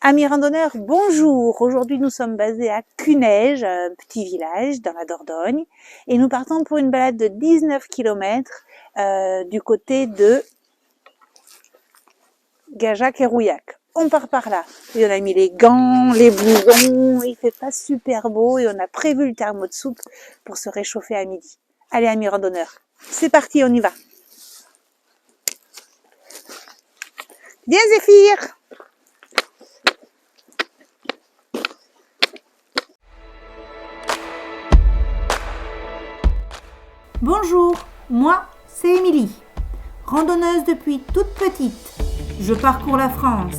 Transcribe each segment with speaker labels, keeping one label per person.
Speaker 1: Amis randonneurs, bonjour! Aujourd'hui, nous sommes basés à Cunège, un petit village dans la Dordogne, et nous partons pour une balade de 19 km du côté de Gajac et Rouillac. On part par là. Et on a mis les gants, les blousons, il fait pas super beau et on a prévu le thermo de soupe pour se réchauffer à midi. Allez, amis randonneurs, c'est parti, on y va! Viens Zéphyr!
Speaker 2: Bonjour, moi c'est Émilie, randonneuse depuis toute petite. Je parcours la France,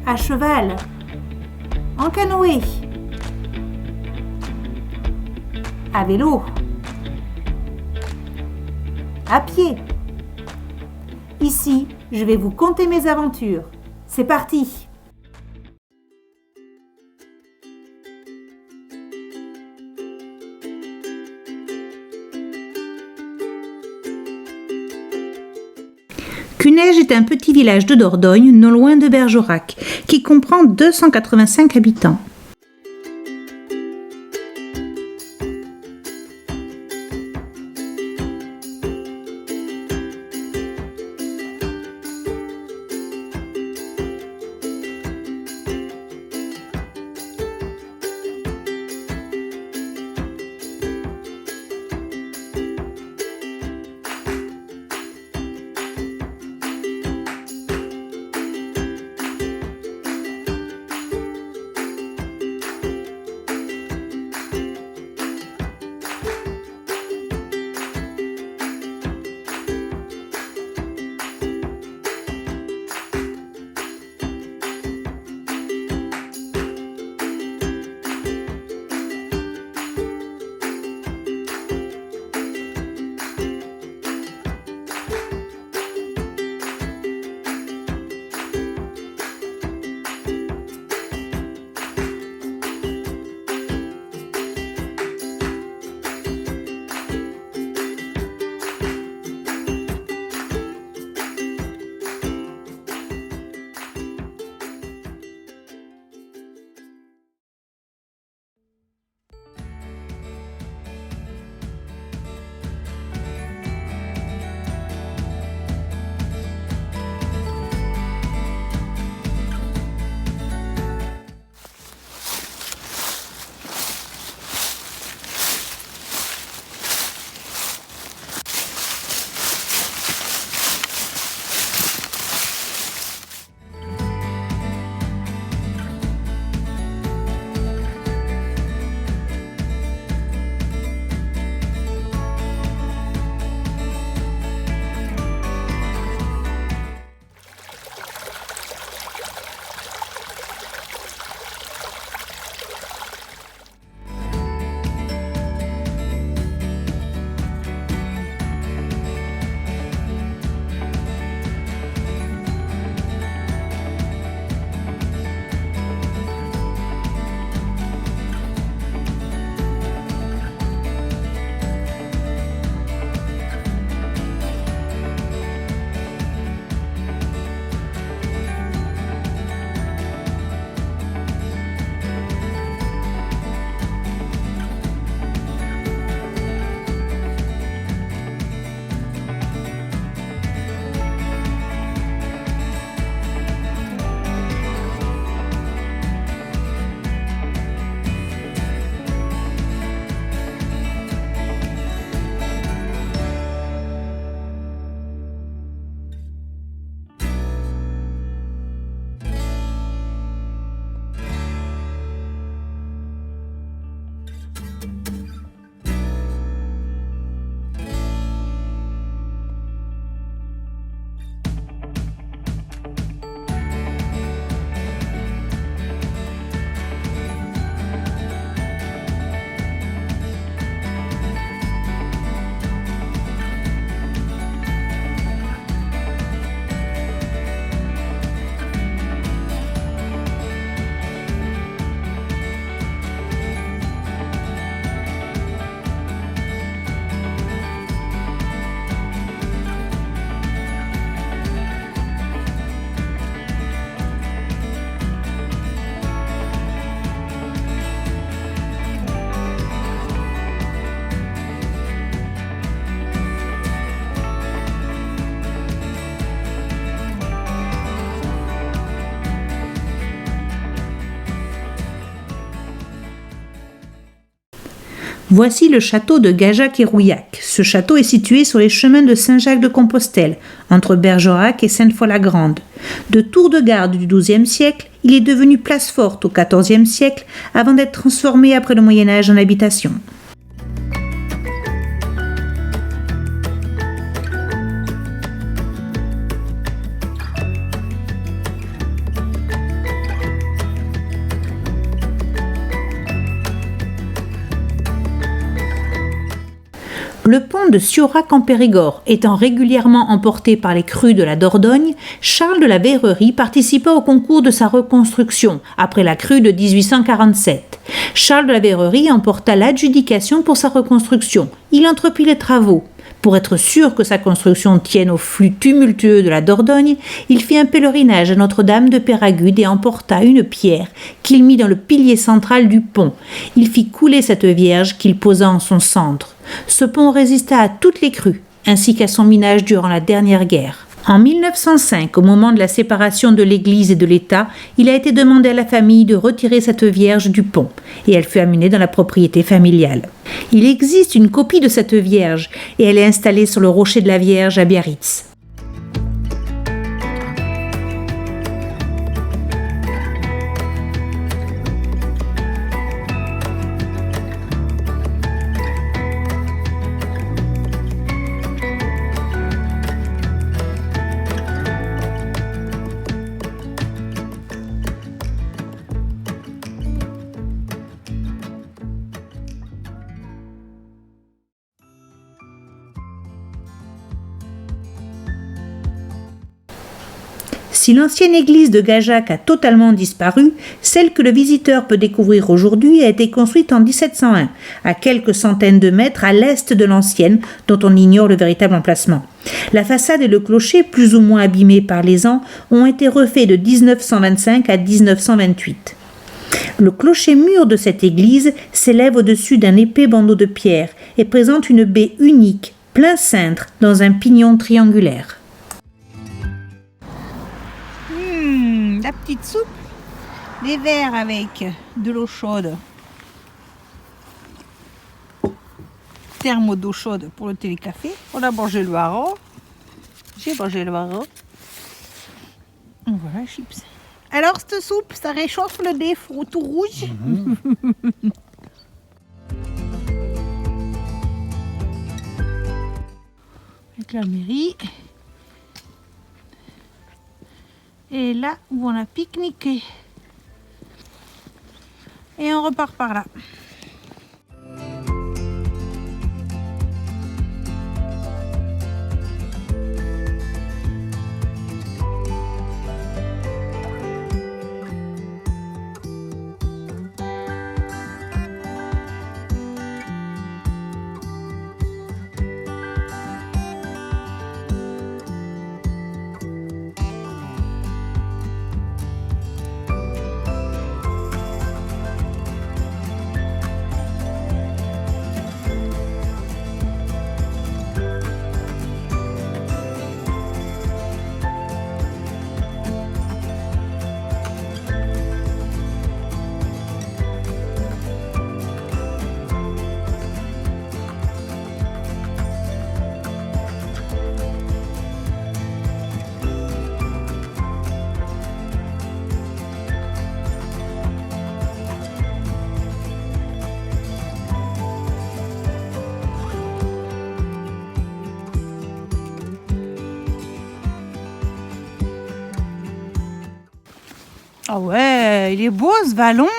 Speaker 2: à cheval, en canoë, à vélo, à pied. Ici, je vais vous conter mes aventures. C'est parti! Cunège est un petit village de Dordogne, non loin de Bergerac, qui comprend 285 habitants. Voici le château de Gajac et Rouillac. Ce château est situé sur les chemins de Saint-Jacques-de-Compostelle, entre Bergerac et Sainte-Foy-la-Grande. De tour de garde du XIIe siècle, il est devenu place forte au XIVe siècle avant d'être transformé après le Moyen-Âge en habitation. Le pont de Siorac en Périgord étant régulièrement emporté par les crues de la Dordogne, Charles de la Verrerie participa au concours de sa reconstruction après la crue de 1847. Charles de la Verrerie emporta l'adjudication pour sa reconstruction. Il entreprit les travaux. Pour être sûr que sa construction tienne au flux tumultueux de la Dordogne, il fit un pèlerinage à Notre-Dame de Péragude et emporta une pierre qu'il mit dans le pilier central du pont. Il fit couler cette vierge qu'il posa en son centre. Ce pont résista à toutes les crues, ainsi qu'à son minage durant la dernière guerre. En 1905, au moment de la séparation de l'Église et de l'État, il a été demandé à la famille de retirer cette Vierge du pont, et elle fut amenée dans la propriété familiale. Il existe une copie de cette Vierge, et elle est installée sur le rocher de la Vierge à Biarritz. Si l'ancienne église de Gajac a totalement disparu, celle que le visiteur peut découvrir aujourd'hui a été construite en 1701, à quelques centaines de mètres à l'est de l'ancienne, dont on ignore le véritable emplacement. La façade et le clocher, plus ou moins abîmés par les ans, ont été refaits de 1925 à 1928. Le clocher-mur de cette église s'élève au-dessus d'un épais bandeau de pierre et présente une baie unique, plein cintre, dans un pignon triangulaire. La petite soupe, des verres avec de l'eau chaude, thermo d'eau chaude pour le télécafé. On a mangé le marron, j'ai mangé le marron. Voilà, chips. Alors cette soupe, ça réchauffe le nez tout rouge. Avec la mairie. Et là où on a pique-niqué. Et on repart par là. Ah ouais, il est beau ce ballon.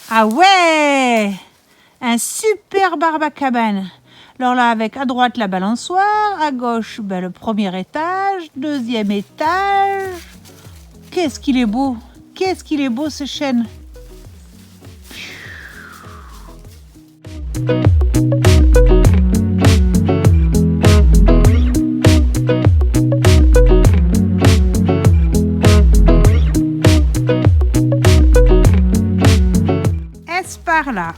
Speaker 2: Ah ouais, un super Barbacabane. Alors là, avec à droite la balançoire, à gauche le premier étage, deuxième étage. Qu'est-ce qu'il est beau! Qu'est-ce qu'il est beau ce chêne! Espagne! par là?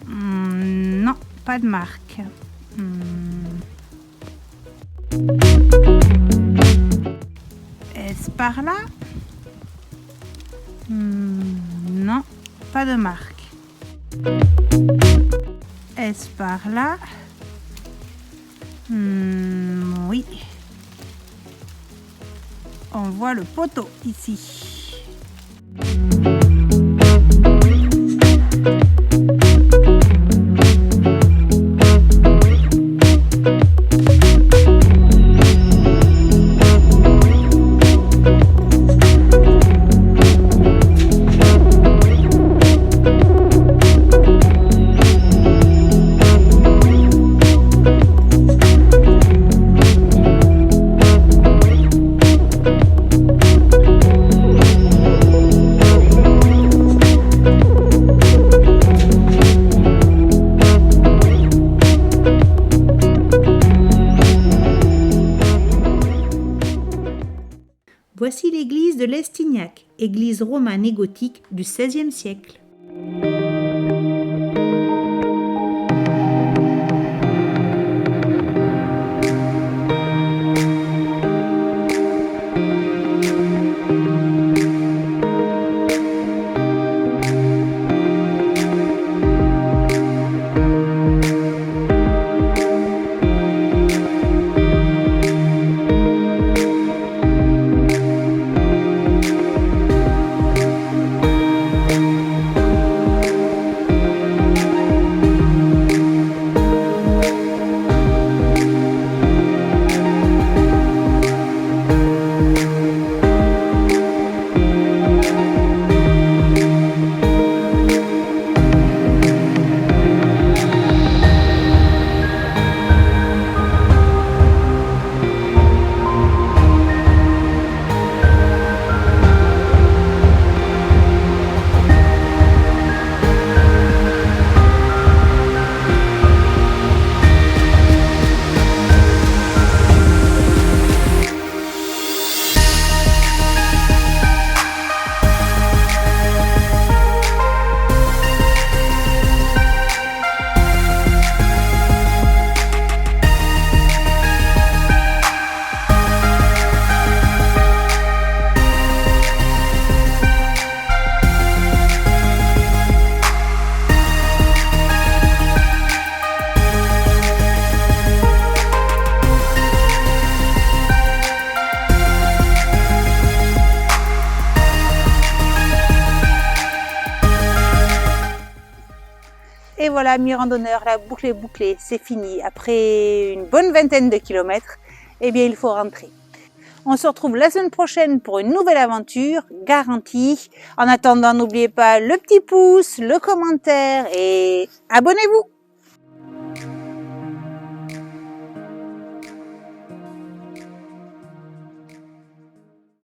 Speaker 2: Non, pas de marque. Est-ce par là? Non, pas de marque. Est-ce par là? Oui. On voit le poteau ici. Voici l'église de Lestignac, église romane et gothique du XVIe siècle.
Speaker 1: Et voilà, amis randonneurs, la boucle est bouclée, c'est fini. Après une bonne vingtaine de kilomètres, eh bien, il faut rentrer. On se retrouve la semaine prochaine pour une nouvelle aventure, garantie. En attendant, n'oubliez pas le petit pouce, le commentaire et abonnez-vous.